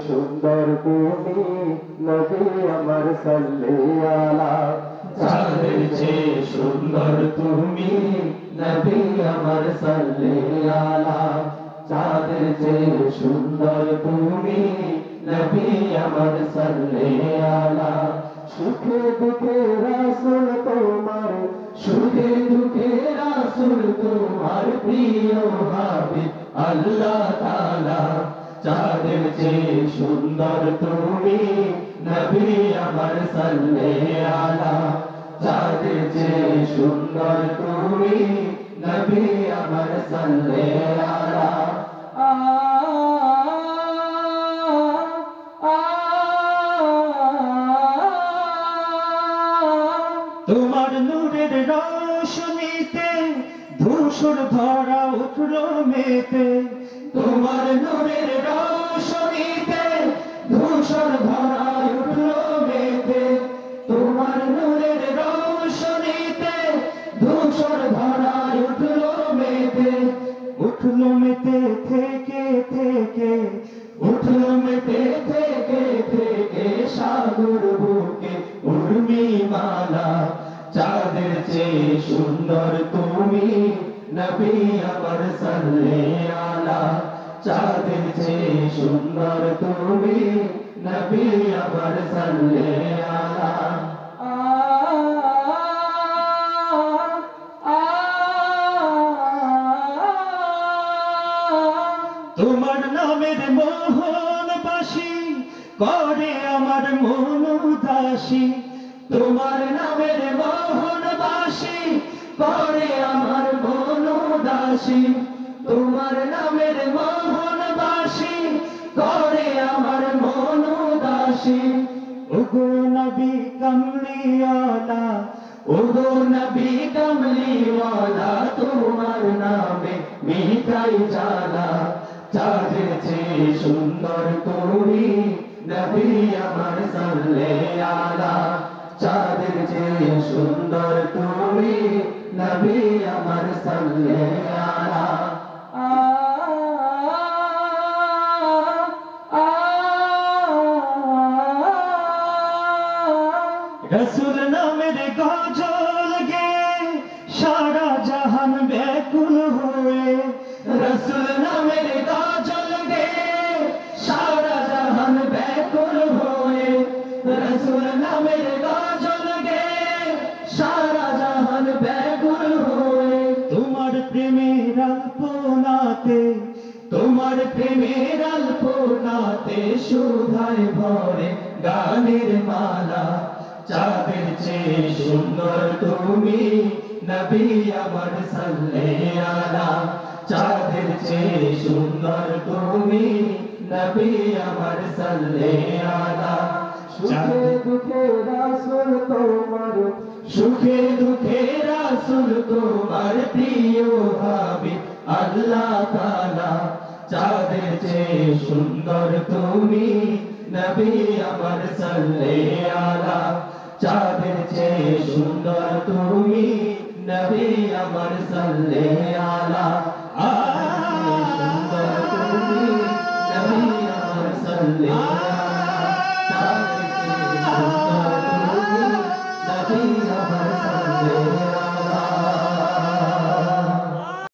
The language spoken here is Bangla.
সুন্দর তুমি নবী আমার সাল্লাল্লাহু আলা চাঁদের চেয়ে সুন্দর তুমি নবী আমার সাল্লাল্লাহু আলা চাঁদের চেয়ে সুন্দর তুমি নবী আমার সাল্লাল্লাহু আলা সুখে দুঃখে রাসূল তোমার সুখে দুঃখে রাসূল তোমার প্রিয় হাবিব আল্লাহ তাআলা চাঁদের চেয়ে সুন্দর তুমি নবী আমার সাল্লাল্লাহু আলা চাঁদের চেয়ে সুন্দর তুমি নবী আমার সাল্লাল্লাহু আলা তোমার নূরের রোশনীতে ধূসর ধরা উঠলো মেতে তোমার নূরের রোশনীতে ধূসর ধরা উঠলো মেতে তোমার নূরের রোশনীতে ধূসর ধরা উঠলো মেতে থেকে থেকে উঠলো মেতে থেকে সাগর বুকে উর্মি মালা চাঁদের চেয়ে সুন্দর তুমি নবী আমার সাল্লাল্লাহু আলা চাঁদের চেয়ে সুন্দর তুমি নবী আমার সাল্লাল্লাহু আলা তোমার নামের মোহন বাসি করে আমার মন উদাসী তোমার নামের মোহন বাসি করে আমার মন উদাসী তোমার নামের মোহন বাসি করে আমার মন উদাসী ওগো নবী কমলিওয়ালা ওগো নবী কমলিওয়ালা তোমার নামে মিঠাই জালা চাঁদের চেয়ে সুন্দর তুমি নবী আমার সাল্লাল্লাহু আলা চাঁদের চেয়ে সুন্দর তুমি নবী আমার সাল্লাল্লাহু আলা রসুল নামের গজল গে সারা জাহান ব্যাকুল হয়ে রসুল নামের গজল গে সারা জাহান ব্যাকুল হয়ে রসুল নামের গজল গে সারা জাহান ব্যাকুল হয়ে তোমার প্রেমের আলপনাতে তোমার প্রেমের আলপনাতে সুধায় ভরে গানের মালা চাঁদের চেয়ে সুন্দর তুমি নবী আমার সাল্লাল্লাহু আলা চাঁদের চেয়ে সুন্দর তুমি নবী আমার সাল্লাল্লাহু আলা সুখে দুঃখে রাসূল তোমার সুখে দুঃখে রাসূল তোমার প্রিয় হাবিব আল্লাহ তাআলা চাঁদের চেয়ে সুন্দর তুমি নবী আমার সাল্লাল্লাহু আলা চাঁদের চেয়ে সুন্দর তুমি নবী আমার সাল্লাল্লাহু আলা